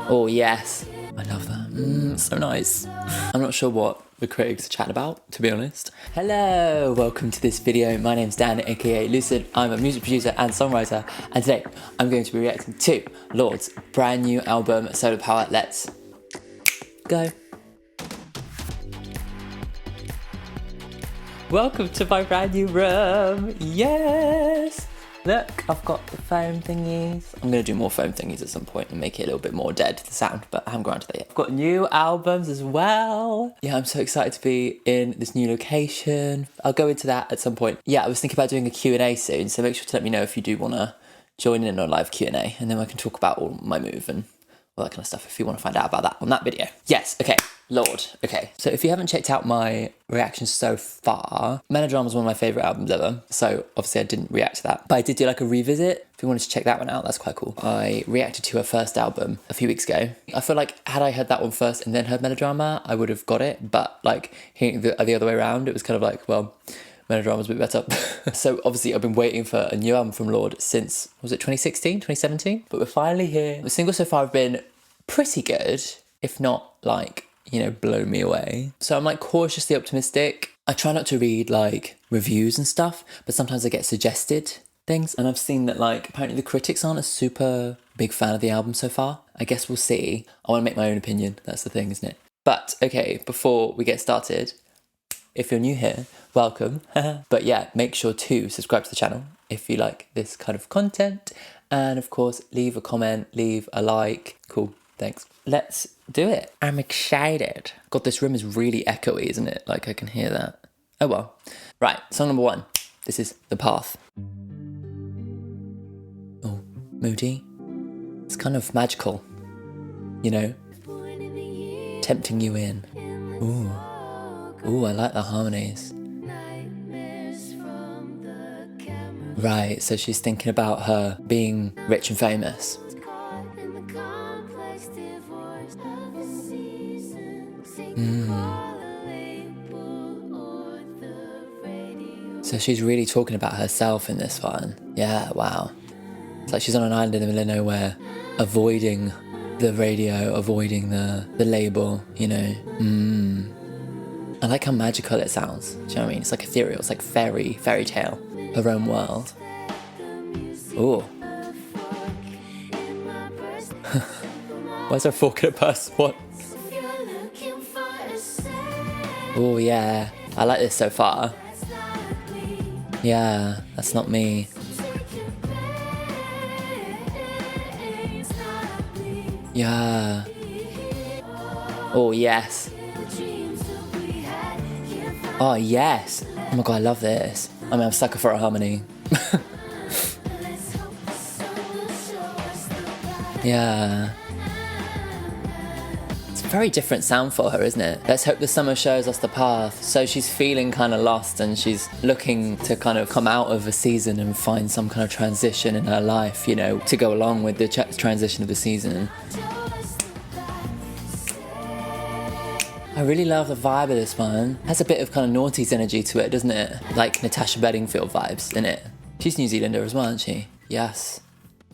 Oh yes, I love that. So nice. I'm not sure what the critics are chatting about, to be honest. Hello, welcome to this video. My name's Dan, aka Lucid. I'm a music producer and songwriter, and today I'm going to be reacting to Lorde's brand new album, Solar Power. Let's go. Welcome to my brand new room. Yes. Look, I've got the foam thingies. I'm going to do more foam thingies at some point and make it a little bit more dead, the sound, but I haven't got to that yet. I've got new albums as well. Yeah, I'm so excited to be in this new location. I'll go into that at some point. Yeah, I was thinking about doing a Q&A soon, so make sure to let me know if you do want to join in on a live Q&A, and then I can talk about all my move and all that kind of stuff if you want to find out about that on that video. Yes, okay. Lorde. Okay, so if you haven't checked out my reactions so far, Melodrama is one of my favourite albums ever, so obviously I didn't react to that. But I did do like a revisit. If you wanted to check that one out, that's quite cool. I reacted to her first album a few weeks ago. I feel like had I heard that one first and then heard Melodrama, I would have got it, but like hearing the other way around, it was kind of like, well, Melodrama's a bit better. So obviously I've been waiting for a new album from Lorde since, was it 2016, 2017? But we're finally here. The singles so far have been pretty good, if not like, you know, blow me away. So I'm like cautiously optimistic. I try not to read like reviews and stuff, but sometimes I get suggested things. And I've seen that like apparently the critics aren't a super big fan of the album so far. I guess we'll see. I want to make my own opinion. That's the thing, isn't it? But okay, before we get started, if you're new here, welcome. But yeah, make sure to subscribe to the channel if you like this kind of content. And of course, leave a comment, leave a like. Cool, thanks. Let's do it. I'm excited. God, this room is really echoey, isn't it? Like I can hear that. Oh well. Right, song number 1. This is The Path. Oh, moody. It's kind of magical, you know? Tempting you in. Ooh, I like the harmonies. Right, so she's thinking about her being rich and famous. So she's really talking about herself in this one. Yeah, wow. It's like she's on an island in the middle of nowhere, avoiding the radio, avoiding the label, you know. I like how magical it sounds. Do you know what I mean? It's like ethereal, it's like fairy tale, her own world. Ooh. Where's her fork in a purse? What? Oh yeah, I like this so far. Yeah, that's not me. Yeah. Oh yes. Oh yes. Oh my god, I love this. I mean, I'm a sucker for a harmony. Yeah. Very different sound for her, isn't it? Let's hope the summer shows us the path. So she's feeling kind of lost and she's looking to kind of come out of a season and find some kind of transition in her life, you know, to go along with the transition of the season. I really love the vibe of this one. It has a bit of kind of noughties energy to it, doesn't it? Like Natasha Bedingfield vibes, innit? She's New Zealander as well, isn't she? Yes.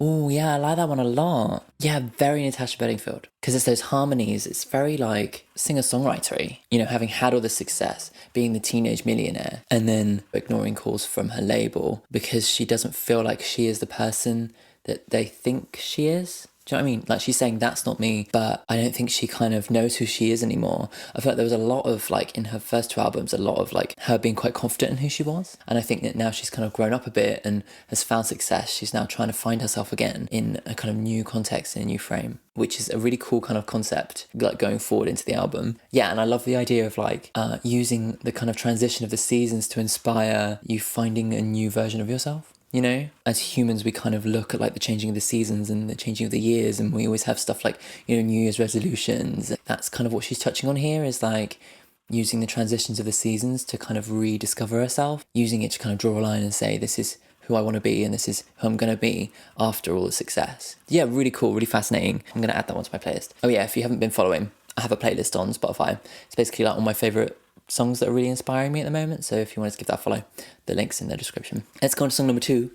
Oh yeah, I like that one a lot. Yeah, very Natasha Bedingfield. Because it's those harmonies, it's very like singer-songwritery. You know, having had all the success, being the teenage millionaire, and then ignoring calls from her label because she doesn't feel like she is the person that they think she is. Do you know what I mean? Like she's saying, that's not me, but I don't think she kind of knows who she is anymore. I feel like there was a lot of like, in her first 2 albums, a lot of like her being quite confident in who she was. And I think that now she's kind of grown up a bit and has found success. She's now trying to find herself again in a kind of new context, in a new frame, which is a really cool kind of concept, like going forward into the album. Yeah, and I love the idea of like using the kind of transition of the seasons to inspire you finding a new version of yourself. You know, as humans, we kind of look at like the changing of the seasons and the changing of the years, and we always have stuff like, you know, New Year's resolutions. That's kind of what she's touching on here, is like using the transitions of the seasons to kind of rediscover herself, using it to kind of draw a line and say, this is who I want to be and this is who I'm going to be after all the success. Yeah, really cool, really fascinating. I'm going to add that one to my playlist. Oh yeah, if you haven't been following, I have a playlist on Spotify. It's basically like all my favourite songs that are really inspiring me at the moment. So if you want to give that a follow, the link's in the description. Let's go on to song number 2.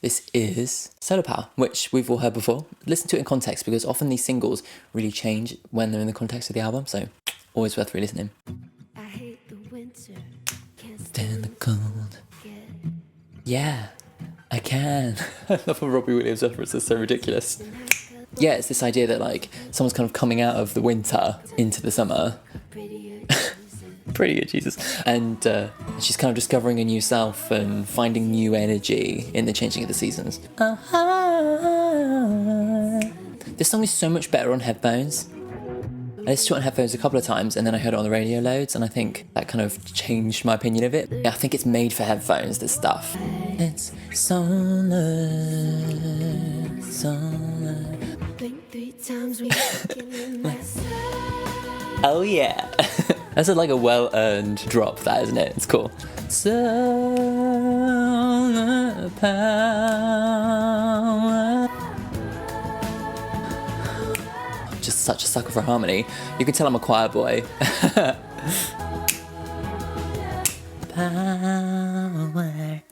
This is Solar Power, which we've all heard before. Listen to it in context because often these singles really change when they're in the context of the album, so always worth re-listening. I hate the winter, can't Stand the cold. Yeah, I can. I love when Robbie Williams reference is so ridiculous. Yeah, it's this idea that like someone's kind of coming out of the winter into the summer. Pretty good, Jesus. And she's kind of discovering a new self and finding new energy in the changing of the seasons. This song is so much better on headphones. I listened to it on headphones a couple of times and then I heard it on the radio loads and I think that kind of changed my opinion of it. Yeah, I think it's made for headphones, this stuff. It's solar. Blink 3 times, we in my Oh yeah. That's like a well-earned drop, that, isn't it? It's cool. Solar power. I'm just such a sucker for harmony. You can tell I'm a choir boy. Power.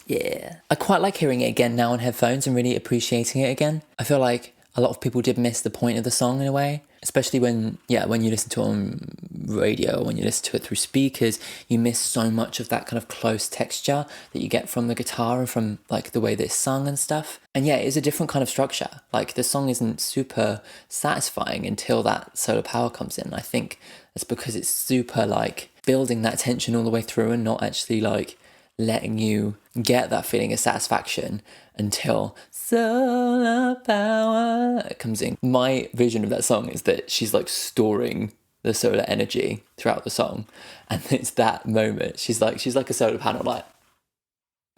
Yeah. I quite like hearing it again now on headphones and really appreciating it again. I feel like a lot of people did miss the point of the song in a way. Especially when you listen to it on radio, when you listen to it through speakers, you miss so much of that kind of close texture that you get from the guitar and from like the way that it's sung and stuff. And yeah, it is a different kind of structure. Like the song isn't super satisfying until that solar power comes in. I think it's because it's super like building that tension all the way through and not actually like letting you get that feeling of satisfaction until solar power comes in. My vision of that song is that she's like storing the solar energy throughout the song, and it's that moment she's like a solar panel, like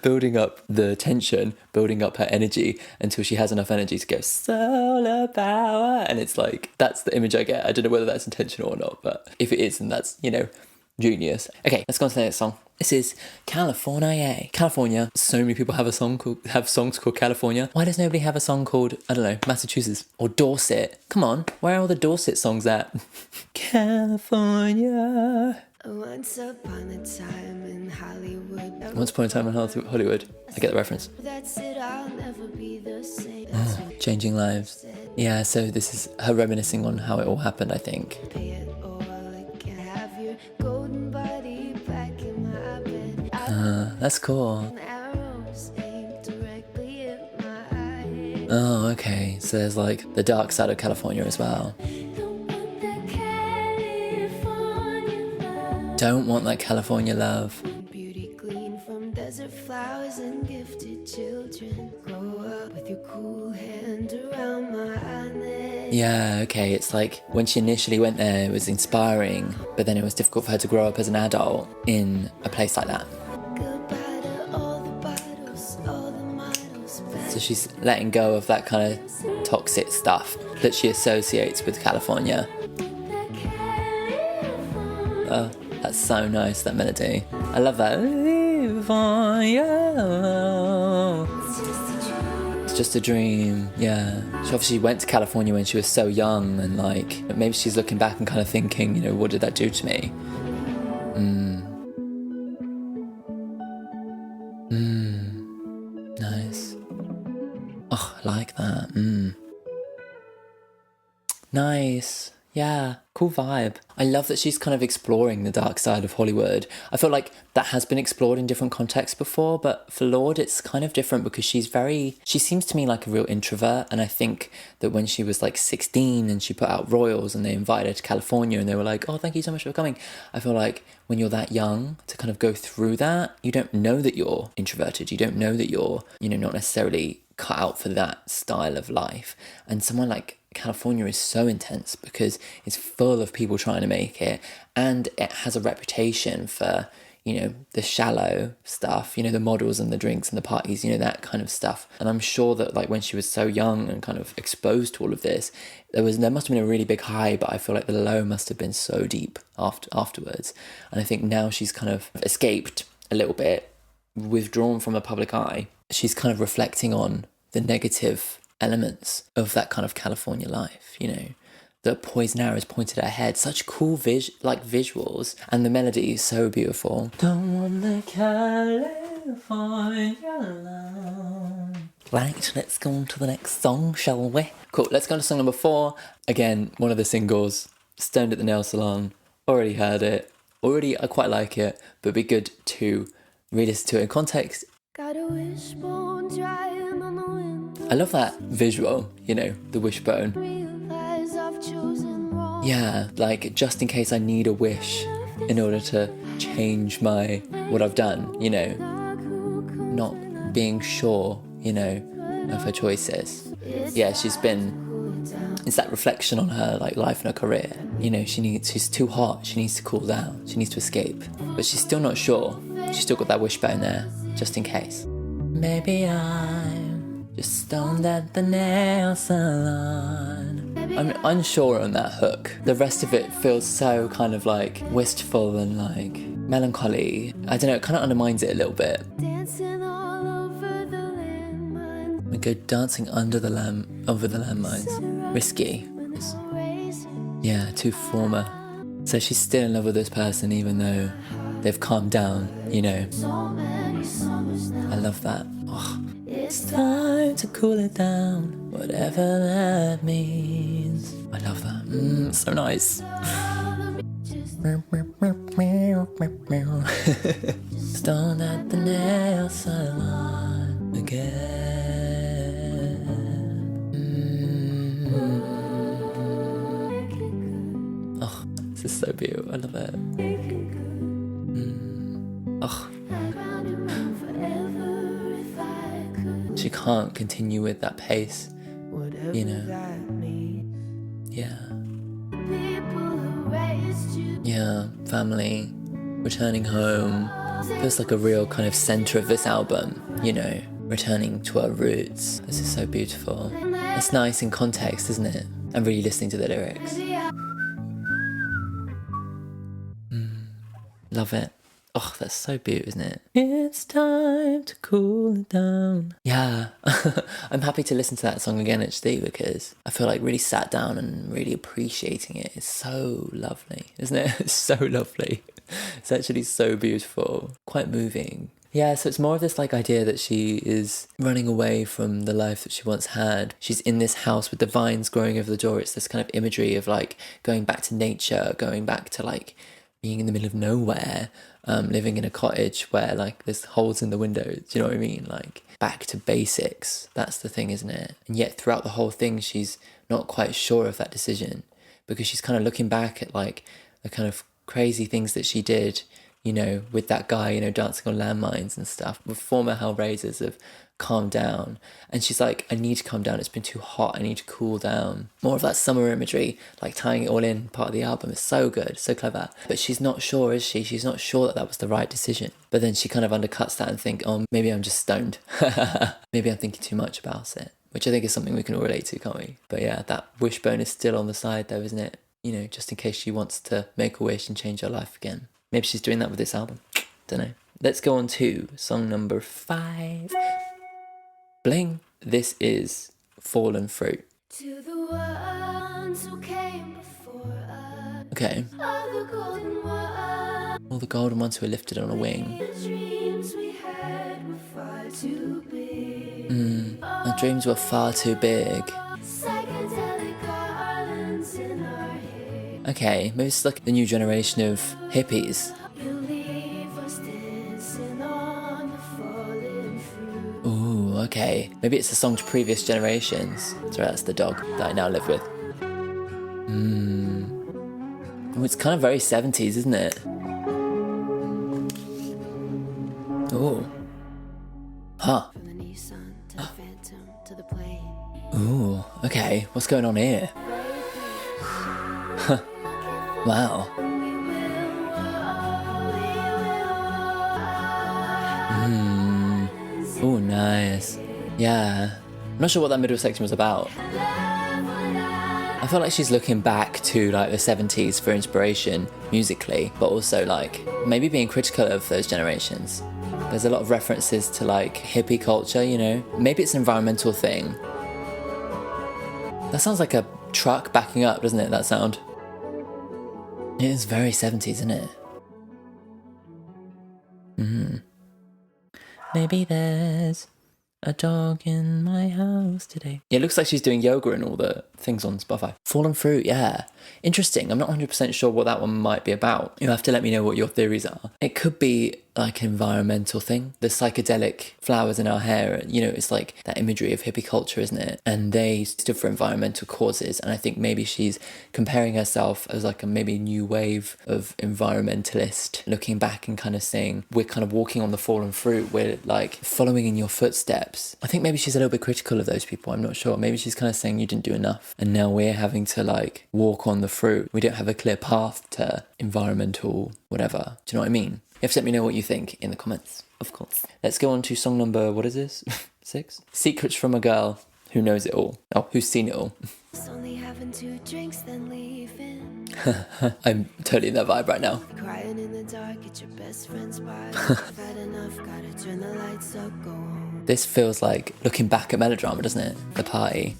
building up the tension, building up her energy until she has enough energy to go solar power, and it's like that's the image I get. I don't know whether that's intentional or not, but if it is, then that's, you know, genius. Okay, let's go on to the next song. This is California. California. So many people have songs called California. Why does nobody have a song called, I don't know, Massachusetts or Dorset? Come on, where are all the Dorset songs at? California. Once upon a time in Hollywood. Once upon a time in Hollywood. I get the reference. That's it, I'll never be the same. Changing lives. Yeah, so this is her reminiscing on how it all happened, I think. Pay it all, I can have your golden body back in my bed. That's cool. Arrows aimed directly at my eye. Oh, okay. So there's like the dark side of California as well. Don't want that California love. Beauty gleaned from desert flowers and gifted children. Grow up with your cool hand around my neck. Yeah, okay, it's like when she initially went there, it was inspiring, but then it was difficult for her to grow up as an adult in a place like that. Goodbye to all the bottles, all the models. So she's letting go of that kind of toxic stuff that she associates with California. Oh, that's so nice, that melody. I love that. It's just a dream, yeah. She obviously went to California when she was so young, and like, maybe she's looking back and kind of thinking, you know, what did that do to me? Nice. Oh, I like that. Nice. Yeah, cool vibe. I love that she's kind of exploring the dark side of Hollywood. I feel like that has been explored in different contexts before, but for Lorde, it's kind of different because she seems to me like a real introvert. And I think that when she was like 16 and she put out Royals and they invited her to California and they were like, oh, thank you so much for coming. I feel like when you're that young to kind of go through that, you don't know that you're introverted. You don't know that you're, you know, not necessarily cut out for that style of life. And someone like California is so intense because it's full of people trying to make it, and it has a reputation for, you know, the shallow stuff, you know, the models and the drinks and the parties, you know, that kind of stuff. And I'm sure that like when she was so young and kind of exposed to all of this, there must have been a really big high, but I feel like the low must have been so deep afterwards. And I think now she's kind of escaped a little bit, withdrawn from the public eye. She's kind of reflecting on the negative elements of that kind of California life, you know. The poison arrow is pointed at her head. Such cool visuals, and the melody is so beautiful. Don't want the California love. Right, let's go on to the next song, shall we? Cool, let's go on to song number 4. Again, one of the singles, Stoned at the Nail Salon. Already heard it. Already, I quite like it, but it'd be good to re-listen to it in context. Got a wishbone drying on the window. I love that visual, you know, the wishbone. Realize I've chosen wrong. Yeah, like just in case I need a wish in order to change what I've done, you know, not being sure, you know, of her choices. Yeah, it's that reflection on her like life and her career. You know, she's too hot, she needs to cool down, she needs to escape. But she's still not sure. She's still got that wishbone there, just in case. Maybe I'm just stoned at the nail salon. I'm unsure on that hook. The rest of it feels so kind of like wistful and like melancholy. I don't know, it kind of undermines it a little bit. Dancing all over the landmines. We go dancing over the landmines. Risky. Yeah, too former. So she's still in love with this person even though they've calmed down, you know. I love that. Oh, it's time to cool it down, whatever that means. I love that. So nice. Stoned at the nail salon again. Oh, this is so beautiful. I love it. Oh. She can't continue with that pace, you know. Yeah. Yeah, family, returning home. Feels like a real kind of centre of this album, you know, returning to our roots. This is so beautiful. It's nice in context, isn't it? I'm really listening to the lyrics. Love it. Oh, that's so beautiful, isn't it? It's time to cool it down. Yeah, I'm happy to listen to that song again actually because I feel like really sat down and really appreciating it. It's so lovely, isn't it? It's so lovely. It's actually so beautiful. Quite moving. Yeah, so it's more of this like idea that she is running away from the life that she once had. She's in this house with the vines growing over the door. It's this kind of imagery of like going back to nature, going back to like being in the middle of nowhere, living in a cottage where like there's holes in the windows. Do you know what I mean? Like back to basics. That's the thing, isn't it? And yet throughout the whole thing, she's not quite sure of that decision because she's kind of looking back at like the kind of crazy things that she did, you know, with that guy, you know, dancing on landmines and stuff. With former Hellraisers have calmed down. And she's like, I need to calm down. It's been too hot. I need to cool down. More of that summer imagery, like tying it all in part of the album is so good, so clever. But she's not sure, is she? She's not sure that that was the right decision. But then she kind of undercuts that and think, oh, maybe I'm just stoned. Maybe I'm thinking too much about it. Which I think is something we can all relate to, can't we? But yeah, that wishbone is still on the side though, isn't it? You know, just in case she wants to make a wish and change her life again. Maybe she's doing that with this album. Don't know. Let's go on to song number 5. Bling. This is Fallen Fruit. To the ones who came before us. Okay. All the golden ones. All the golden ones who are lifted on a wing. The dreams we had were far too big. Our dreams were far too big. Psychedelic garlands in our hair. Okay, maybe it's like the new generation of hippies. You leave us dancing on the fallen fruit. Ooh, okay. Maybe it's a song to previous generations. Sorry, that's the dog that I now live with. Ooh, it's kind of very 70s, isn't it? Ooh. Huh. From the Nissan to the Phantom to the plane. Ooh, okay. What's going on here? Wow. Oh, nice. Yeah. I'm not sure what that middle section was about. I feel like she's looking back to like the 70s for inspiration musically, but also like maybe being critical of those generations. There's a lot of references to like hippie culture, you know. Maybe it's an environmental thing. That sounds like a truck backing up, doesn't it, that sound? It is very 70s, isn't it? Maybe there's a dog in my house today. Yeah, it looks like she's doing yoga and all the things on Spotify. Fallen Fruit, yeah. Interesting. I'm not 100% sure what that one might be about. You have to let me know what your theories are. It could be like an environmental thing. The psychedelic flowers in our hair, you know, it's like that imagery of hippie culture, isn't it? And they stood for environmental causes. And I think maybe she's comparing herself as like a maybe new wave of environmentalist, looking back and kind of saying, we're kind of walking on the fallen fruit. We're like following in your footsteps. I think maybe she's a little bit critical of those people. I'm not sure. Maybe she's kind of saying you didn't do enough. And now we're having to like walk on the fruit. We don't have a clear path to environmental whatever. Do you know what I mean? You have to let me know what you think in the comments, of course. Let's go on to song number, what is this? 6? Secrets from a Girl Who Knows It All. Oh, who's seen it all. Only having 2 drinks, then leaving. I'm totally in that vibe right now. Crying in the dark at your best friend's bar. I've had enough, gotta turn the lights up, go home. This feels like looking back at melodrama, doesn't it? The party.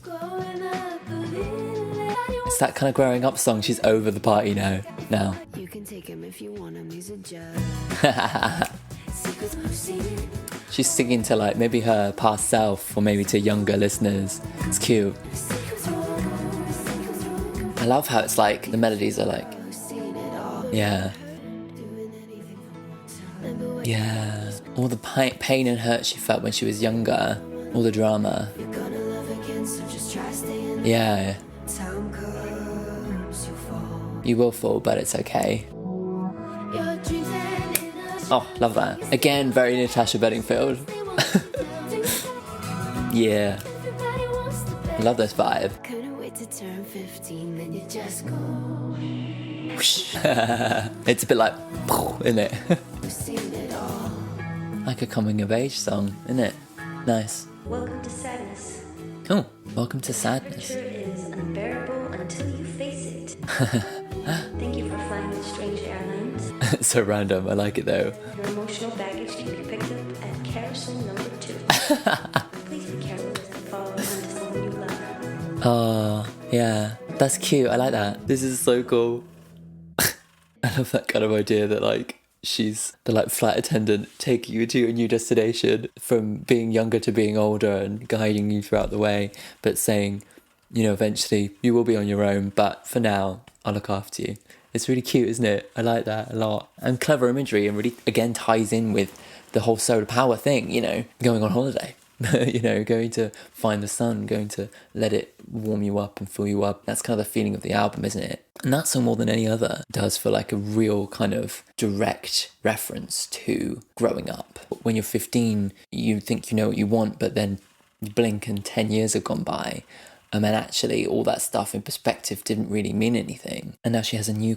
It's that kind of growing up song. She's over the party now. You can take him if you want him, he's a judge. She's singing to like maybe her past self or maybe to younger listeners. It's cute. I love how it's like the melodies are like, yeah. Yeah. All the pain and hurt she felt when she was younger. All the drama. Yeah. You will fall, but it's okay. Oh, love that. Again, very Natasha Bedingfield. Yeah. I love this vibe. Couldn't wait to turn 15, then you just go. It's a bit like, isn't it? We've seen it all. Like a coming of age song, isn't it? Nice. Welcome to sadness. Oh, welcome to sadness. The temperature is unbearable until you face it. Thank you for flying with Strange Airlines. It's so random, I like it though. Your emotional baggage can be picked up at carousel number 2. Please be careful as I follow on to someone you love. Oh, yeah. That's cute, I like that. This is so cool. I love that kind of idea that like she's the like flight attendant taking you to a new destination from being younger to being older and guiding you throughout the way, but saying, you know, eventually you will be on your own, but for now I'll look after you. It's really cute, isn't it? I like that a lot. And clever imagery, and really again ties in with the whole solar power thing, you know, going on holiday. You know, going to find the sun, going to let it warm you up and fill you up. That's kind of the feeling of the album, isn't it? And that song, more than any other, does feel like a real kind of direct reference to growing up. When you're 15, you think you know what you want, but then you blink and 10 years have gone by. And actually all that stuff in perspective didn't really mean anything. And now she has a new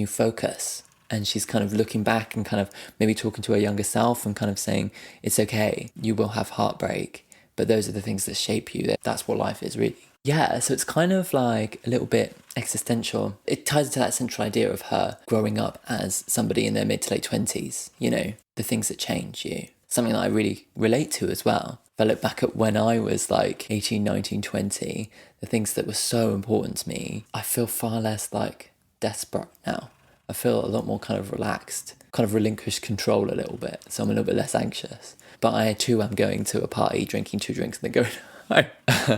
focus. And she's kind of looking back and kind of maybe talking to her younger self and kind of saying, it's okay, you will have heartbreak, but those are the things that shape you. That's what life is, really. Yeah, so it's kind of like a little bit existential. It ties into that central idea of her growing up as somebody in their mid to late 20s, you know, the things that change you. Something that I really relate to as well. If I look back at when I was like 18, 19, 20, the things that were so important to me, I feel far less like desperate now. I feel a lot more kind of relaxed, kind of relinquished control a little bit. So I'm a little bit less anxious. But I too am going to a party, drinking 2 drinks and then going home.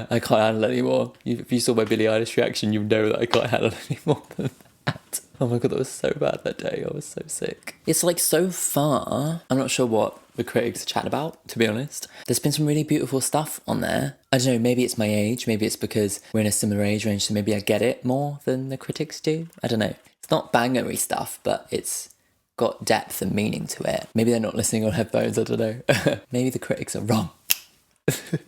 I can't handle it anymore. If you saw my Billie Eilish reaction, you know that I can't handle it anymore than that. Oh my God, that was so bad that day. I was so sick. It's like so far, I'm not sure what the critics chat about, to be honest. There's been some really beautiful stuff on there. I don't know, maybe it's my age, maybe it's because we're in a similar age range, so maybe I get it more than the critics do. I don't know. It's not bangery stuff, but it's got depth and meaning to it. Maybe they're not listening on headphones, I don't know. Maybe the critics are wrong.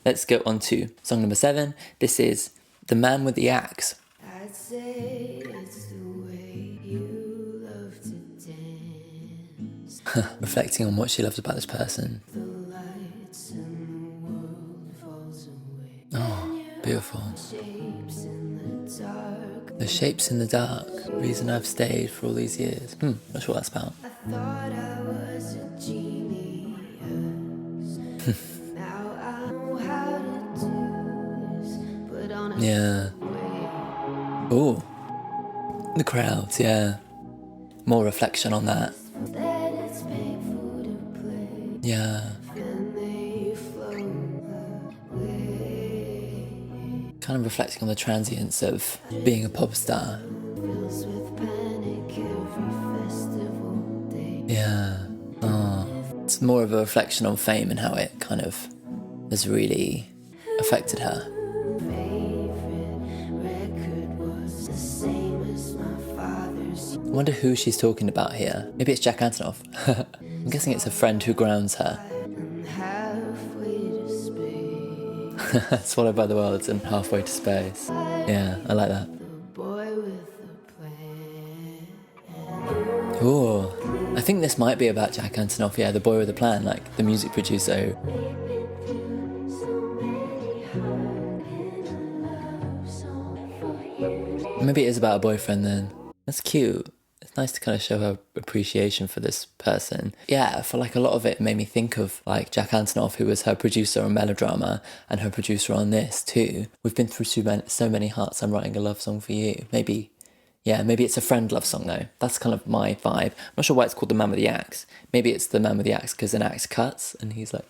Let's go on to song number 7. This is The Man with the Axe. I'd say it's the way you love to dance. Reflecting on what she loves about this person. The lights and the world falls away. Oh, beautiful. Shapes in the dark. The shapes in the dark. Reason I've stayed for all these years. Not sure what that's about. I thought I was a genius. Now I know how to do this. Put on a Yeah. Ooh. The crowds, yeah. More reflection on that. that it's painful to play. Yeah. And they flow Kind of reflecting on the transience of being a pop star. Fills with panic every festival day. Yeah. Oh. It's more of a reflection on fame and how it kind of has really affected her. Favorite record was the same as my father's. I wonder who she's talking about here. Maybe it's Jack Antonoff. I'm guessing it's a friend who grounds her. And halfway to space. Swallowed by the worlds and halfway to space. Yeah, I like that. The boy with the plan. Ooh, I think this might be about Jack Antonoff, yeah, the boy with the plan, like the music producer. Maybe it is about a boyfriend then. That's cute. It's nice to kind of show her appreciation for this person. Yeah, for like a lot of it made me think of like Jack Antonoff, who was her producer on Melodrama and her producer on this too. We've been through so many hearts, I'm writing a love song for you. Maybe it's a friend love song though. That's kind of my vibe. I'm not sure why it's called The Man with the Axe. Maybe it's The Man with the Axe because an axe cuts and he's like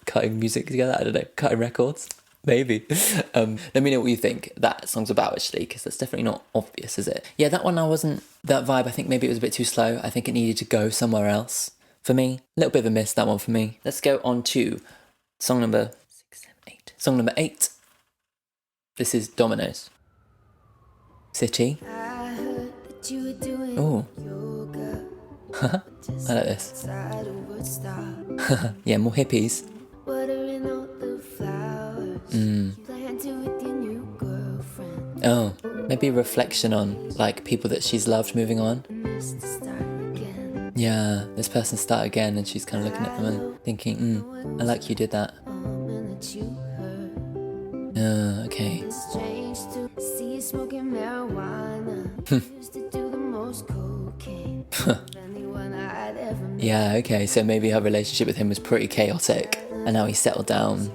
cutting music together. I don't know, cutting records. Maybe. Let me know what you think that song's about actually, because that's definitely not obvious, is it? Yeah, that one that vibe, I think maybe it was a bit too slow. I think it needed to go somewhere else for me. A little bit of a miss, that one for me. Let's go on to song number 6, 7, 8. Song number 8. This is Dominos. City. I heard that you were doing Ooh. yoga. I like this. Outside of Woodstock. Yeah, more hippies. Watering all the flowers. You plan to with your new girlfriend. Oh, maybe a reflection on like people that she's loved moving on. Missed the start again. Yeah, this person start again and she's kind of looking at them and thinking, I like you did that. And that you heard. Okay. It's strange to see you smoking marijuana. Used to do the most cocaine. of anyone I'd ever met. Yeah, okay, so maybe her relationship with him was pretty chaotic and now he's settled down.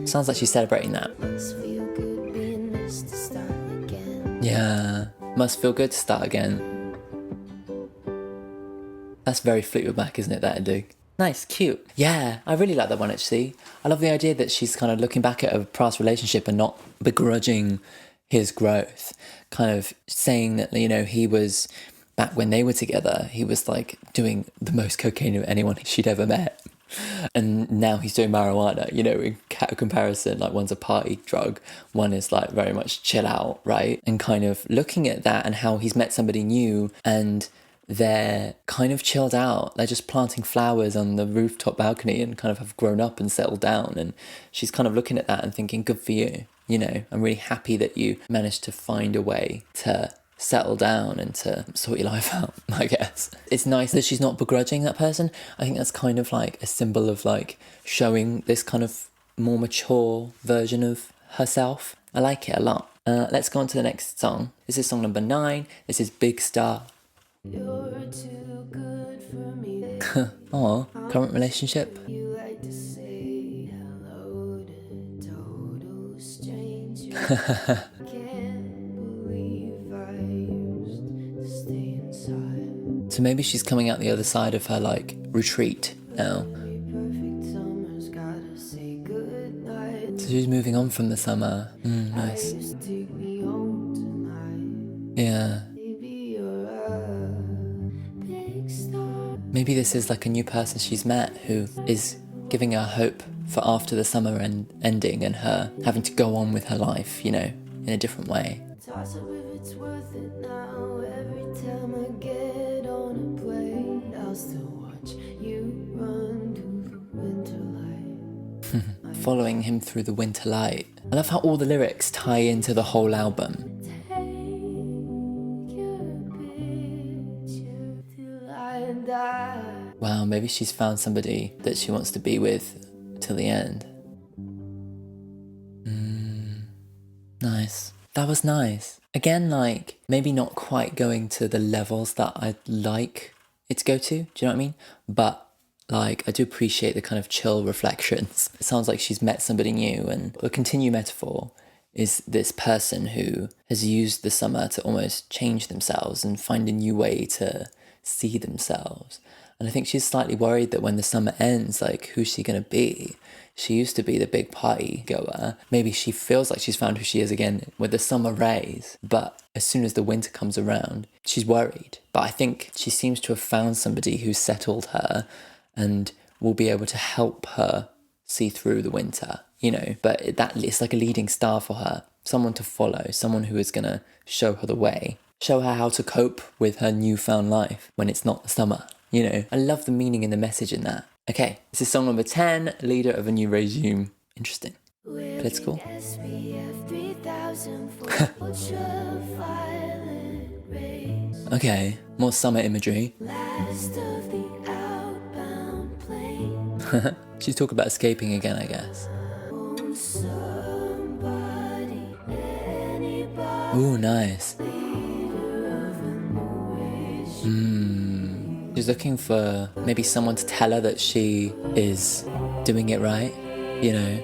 Sounds like she's celebrating that. Must feel good being missed to start again. Yeah, must feel good to start again. That's very Fleetwood Mac, isn't it, that ending? Nice, cute. Yeah, I really like that one actually. I love the idea that she's kind of looking back at a past relationship and not begrudging his growth. Kind of saying that, you know, he was, back when they were together, he was like doing the most cocaine of anyone she'd ever met. And now he's doing marijuana, you know, in comparison, like one's a party drug, one is like very much chill out, right? And kind of looking at that and how he's met somebody new and they're kind of chilled out. They're just planting flowers on the rooftop balcony and kind of have grown up and settled down. And she's kind of looking at that and thinking, good for you. You know, I'm really happy that you managed to find a way to settle down and to sort your life out, I guess. It's nice that she's not begrudging that person. I think that's kind of like a symbol of like showing this kind of more mature version of herself. I like it a lot. Let's go on to the next song. This is song number 9. This is Big Star. You're too good for me. Aw, current relationship. You like to say hello to total strangers. Can't believe I used to stay inside. So maybe she's coming out the other side of her like retreat now. Every perfect summer's gotta say goodnight. So she's moving on from the summer. Nice. Used to take me home tonight. Yeah. Baby, you're a big star. Maybe this is like a new person she's met who is giving her hope for after the summer ending and her having to go on with her life, you know, in a different way. Toss up if it's worth it now. Every time I get on a plane, I'll still watch you run through the winter light. Following him through the winter light. I love how all the lyrics tie into the whole album. Take your picture till I die. Wow, maybe she's found somebody that she wants to be with till the end. Nice. That was nice. Again, like, maybe not quite going to the levels that I'd like it to go to, do you know what I mean? But, like, I do appreciate the kind of chill reflections. It sounds like she's met somebody new, and the continued metaphor is this person who has used the summer to almost change themselves and find a new way to see themselves. And I think she's slightly worried that when the summer ends, like, who's she going to be? She used to be the big party goer. Maybe she feels like she's found who she is again with the summer rays. But as soon as the winter comes around, she's worried. But I think she seems to have found somebody who's settled her and will be able to help her see through the winter, you know. But that it's like a leading star for her. Someone to follow. Someone who is going to show her the way. Show her how to cope with her newfound life when it's not the summer, you know. I love the meaning and the message in that. Okay, this is song number 10, Leader of a New Regime. Interesting. Political. Okay, more summer imagery. She's talking about escaping again, I guess. Ooh, nice. She's looking for maybe someone to tell her that she is doing it right, you know.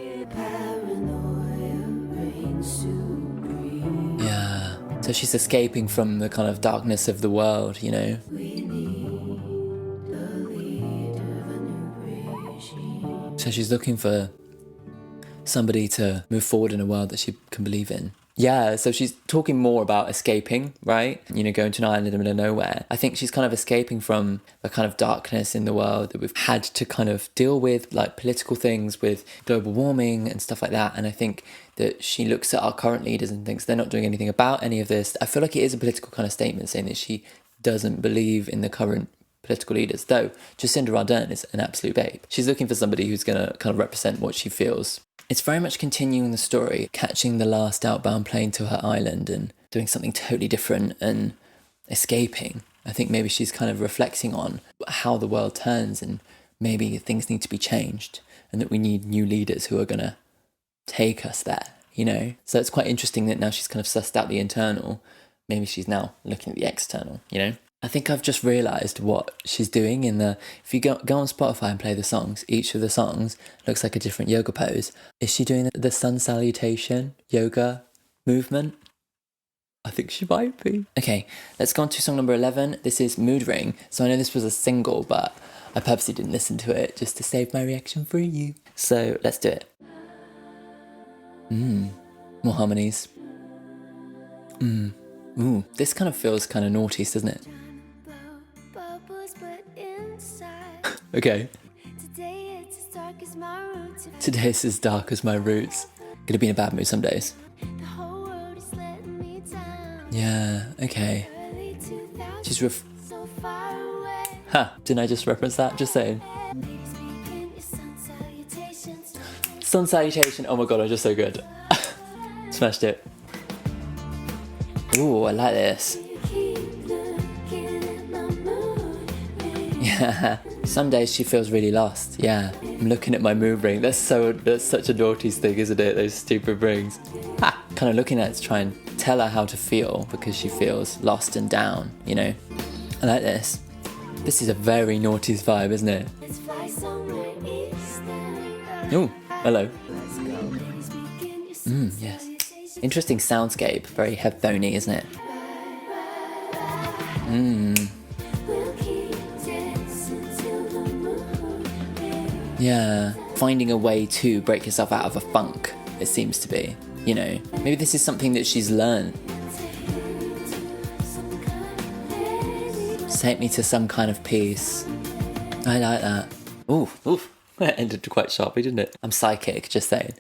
Yeah. So she's escaping from the kind of darkness of the world, you know. So she's looking for somebody to move forward in a world that she can believe in. Yeah, so she's talking more about escaping, right? You know, going to an island in the middle of nowhere. I think she's kind of escaping from the kind of darkness in the world that we've had to kind of deal with, like political things with global warming and stuff like that. And I think that she looks at our current leaders and thinks they're not doing anything about any of this. I feel like it is a political kind of statement saying that she doesn't believe in the current political leaders, though Jacinda Ardern is an absolute babe. She's looking for somebody who's going to kind of represent what she feels. It's very much continuing the story, catching the last outbound plane to her island and doing something totally different and escaping. I think maybe she's kind of reflecting on how the world turns and maybe things need to be changed and that we need new leaders who are going to take us there, you know? So it's quite interesting that now she's kind of sussed out the internal. Maybe she's now looking at the external, you know? I think I've just realised what she's doing in the... If you go on Spotify and play the songs, each of the songs looks like a different yoga pose. Is she doing the sun salutation yoga movement? I think she might be. Okay, let's go on to song number 11. This is Mood Ring. So I know this was a single, but I purposely didn't listen to it just to save my reaction for you. So let's do it. More harmonies. Ooh, this kind of feels kind of naughty, doesn't it? Okay. Today it's as dark as my roots. Gonna be in a bad mood some days. Yeah, okay. She's didn't I just reference that? Just saying. Sun salutation. Oh my god, I'm just so good. Smashed it. Ooh, I like this. Yeah. Some days she feels really lost. Yeah. I'm looking at my mood ring. That's such a naughty thing, isn't it? Those stupid rings. Kind of looking at it to try and tell her how to feel because she feels lost and down, you know? I like this. This is a very naughty vibe, isn't it? Ooh, hello. Yes. Interesting soundscape. Very headphoney, isn't it? Yeah. Finding a way to break yourself out of a funk, it seems to be. You know, maybe this is something that she's learned. Take me to some kind of peace. I like that. Oof. It ended quite sharply, didn't it? I'm psychic, just saying.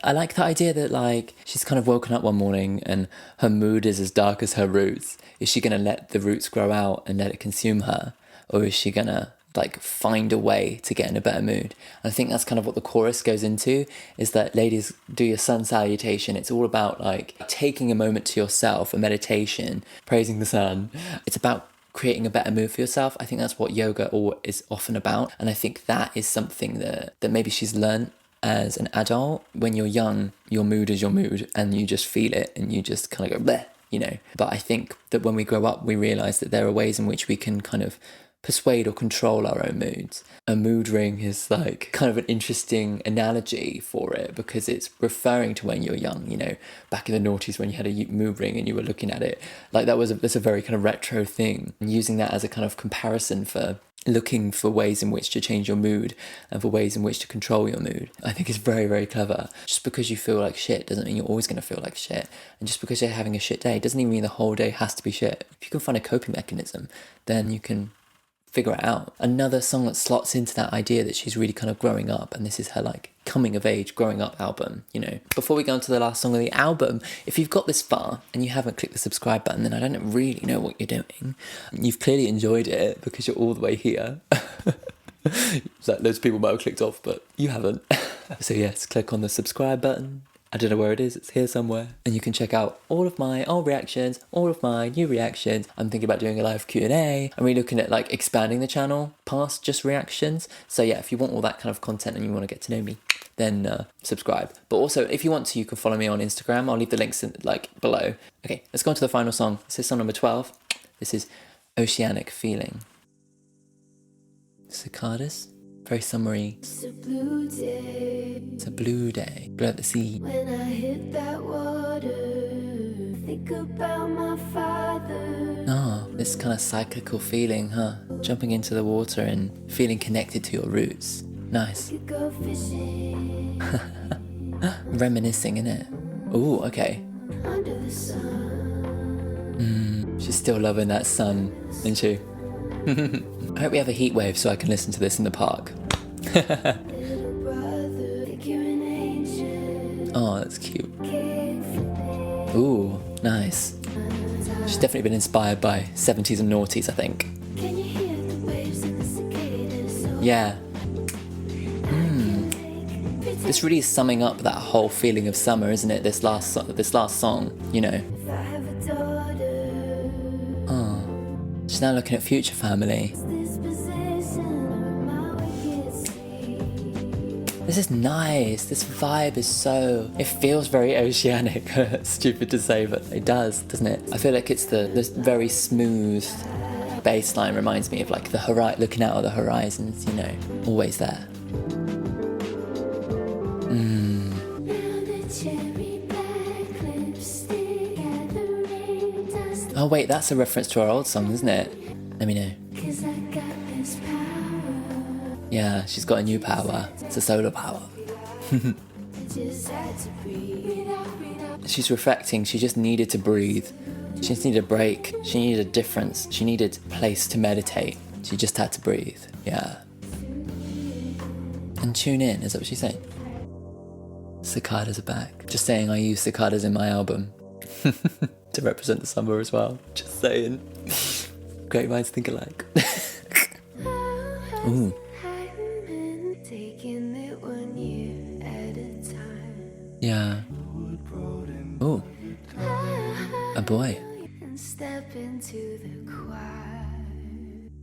I like the idea that, like, she's kind of woken up one morning and her mood is as dark as her roots. Is she going to let the roots grow out and let it consume her? Or is she going to, like, find a way to get in a better mood? And I think that's kind of what the chorus goes into, is that, ladies, do your sun salutation. It's all about, like, taking a moment to yourself, a meditation, praising the sun. It's about creating a better mood for yourself. I think that's what yoga is often about. And I think that is something that maybe she's learned as an adult. When you're young, your mood is your mood and you just feel it and you just kind of go bleh, you know. But I think that when we grow up, we realise that there are ways in which we can kind of persuade or control our own moods. A mood ring is like kind of an interesting analogy for it because it's referring to when you're young, you know, back in the noughties when you had a mood ring and you were looking at it. Like that's a very kind of retro thing, and using that as a kind of comparison for looking for ways in which to change your mood and for ways in which to control your mood, I think is very, very clever. Just because you feel like shit doesn't mean you're always going to feel like shit. And just because you're having a shit day doesn't even mean the whole day has to be shit. If you can find a coping mechanism, then you can figure it out. Another song that slots into that idea that she's really kind of growing up, and this is her like coming of age, growing up album, you know. Before we go on to the last song of the album, if you've got this far and you haven't clicked the subscribe button, then I don't really know what you're doing. You've clearly enjoyed it because you're all the way here. So loads of people might have clicked off, but you haven't. So yes, click on the subscribe button. I don't know where it is, it's here somewhere. And you can check out all of my old reactions, all of my new reactions. I'm thinking about doing a live Q&A. I'm really looking at like expanding the channel past just reactions. So yeah, if you want all that kind of content and you want to get to know me, then subscribe. But also, if you want to, you can follow me on Instagram. I'll leave the links in, like below. Okay, let's go on to the final song. This is song number 12. This is Oceanic Feeling. Cicadas. Very summery. It's a blue day. It's a blue day. Blue at the sea. When I hit that water, think about my father. Oh, this kind of cyclical feeling, huh? Jumping into the water and feeling connected to your roots. Nice. Could go fishing Reminiscing, innit? Ooh, okay. under the sun. She's still loving that sun, isn't she? I hope we have a heat wave so I can listen to this in the park. Little brother, think you're an angel. Oh, that's cute. Kick flipping. Ooh, nice. She's definitely been inspired by 70s and noughties, I think. Can you hear the waves of the cicadas? So Yeah. This really is summing up that whole feeling of summer, isn't it? This last song, you know. if I have a daughter, Oh, she's now looking at future family. this possession of my wicked sleep. This is nice. This vibe is so... It feels very oceanic. Stupid to say, but it does, doesn't it? I feel like it's this very smooth bass line reminds me of like the looking out at the horizons, you know, always there. Now the cherry black lipstick gathering dust. Oh wait, that's a reference to our old song, isn't it? Let me know. 'Cause I got this power. Yeah, she's got a new power. It's a solar power. I just had to breathe. She's reflecting. She just needed to breathe. She just needed a break. She needed a difference. She needed a place to meditate. She just had to breathe. Yeah. And tune in. Is that what she's saying? Cicadas are back. Just saying, I use cicadas in my album to represent the summer as well. Just saying. Great minds think alike. Ooh. I'm taking it 1 year at a time. Yeah. Ooh. A boy. And step into the choir.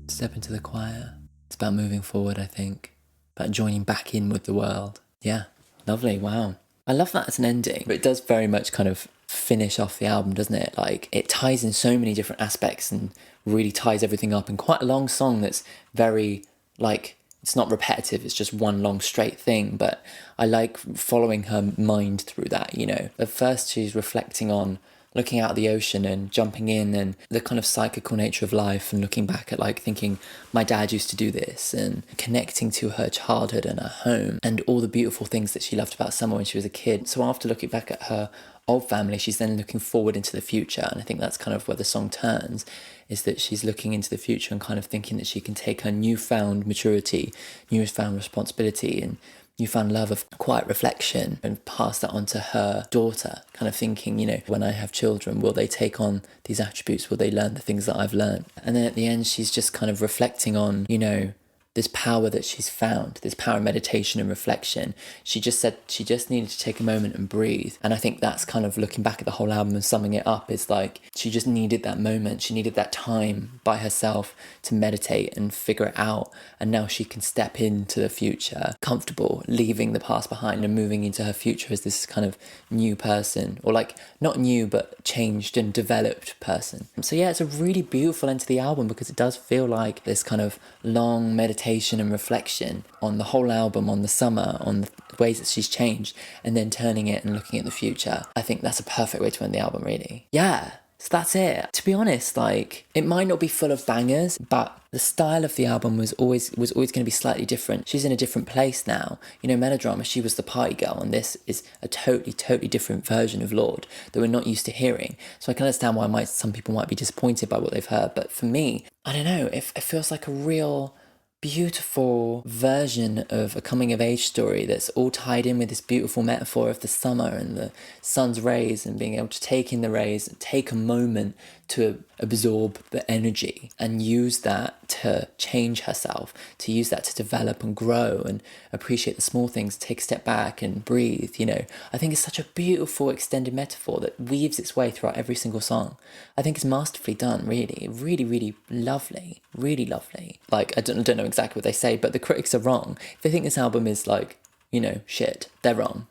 Step into the choir. It's about moving forward, I think. About joining back in with the world. Yeah. Lovely, wow. I love that as an ending, but it does very much kind of finish off the album, doesn't it? Like, it ties in so many different aspects and really ties everything up in quite a long song that's very, like, it's not repetitive, it's just one long straight thing, but I like following her mind through that, you know. At first she's reflecting on looking out at the ocean and jumping in and the kind of cyclical nature of life and looking back at like thinking my dad used to do this and connecting to her childhood and her home and all the beautiful things that she loved about summer when she was a kid. So after looking back at her old family, she's then looking forward into the future. And I think that's kind of where the song turns, is that she's looking into the future and kind of thinking that she can take her newfound maturity, newfound responsibility and newfound love of quiet reflection and pass that on to her daughter, kind of thinking, you know, when I have children, will they take on these attributes? Will they learn the things that I've learned? And then at the end, she's just kind of reflecting on, you know, this power that she's found, this power of meditation and reflection. She just said she just needed to take a moment and breathe. And I think that's kind of looking back at the whole album and summing it up is like, she just needed that moment. She needed that time by herself to meditate and figure it out. And now she can step into the future, comfortable, leaving the past behind and moving into her future as this kind of new person, or like not new, but changed and developed person. So yeah, it's a really beautiful end to the album because it does feel like this kind of long meditation and reflection on the whole album, on the summer, on the ways that she's changed, and then turning it and looking at the future. I think that's a perfect way to end the album, really. Yeah. So that's it. To be honest, like, it might not be full of bangers, but the style of the album was always going to be slightly different. She's in a different place now. You know, Melodrama, she was the party girl, and this is a totally different version of Lorde that we're not used to hearing. So I can understand why some people might be disappointed by what they've heard. But for me, I don't know, it feels like a real beautiful version of a coming of age story that's all tied in with this beautiful metaphor of the summer and the sun's rays and being able to take in the rays and take a moment to absorb the energy and use that to change herself, to use that to develop and grow and appreciate the small things, take a step back and breathe, you know. I think it's such a beautiful extended metaphor that weaves its way throughout every single song. I think it's masterfully done, really, really lovely, really lovely. Like, I don't know exactly what they say, but the critics are wrong. If they think this album is like, you know, shit, they're wrong.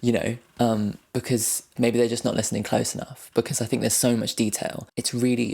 You know, because maybe they're just not listening close enough, because I think there's so much detail. It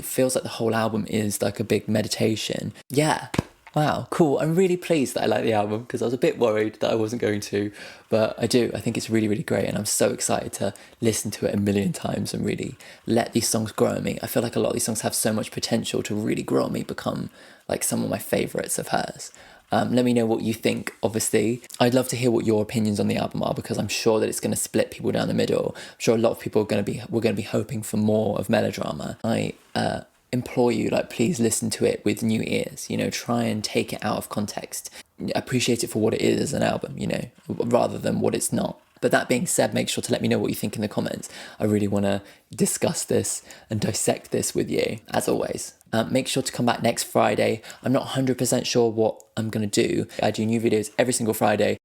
feels like the whole album is like a big meditation. Yeah. Wow, cool. I'm really pleased that I like the album, because I was a bit worried that I wasn't going to, but I do. I think it's really great, and I'm so excited to listen to it a million times and really let these songs grow on me. I feel like a lot of these songs have so much potential to really grow on me, become like some of my favourites of hers. Let me know what you think, obviously. I'd love to hear what your opinions on the album are, because I'm sure that it's going to split people down the middle. I'm sure a lot of people we're going to be hoping for more of Melodrama. I implore you, like, please listen to it with new ears, you know, try and take it out of context. Appreciate it for what it is as an album, you know, rather than what it's not. But that being said, make sure to let me know what you think in the comments. I really want to discuss this and dissect this with you, as always. Make sure to come back next Friday. I'm not 100% sure what I'm going to do. I do new videos every single Friday.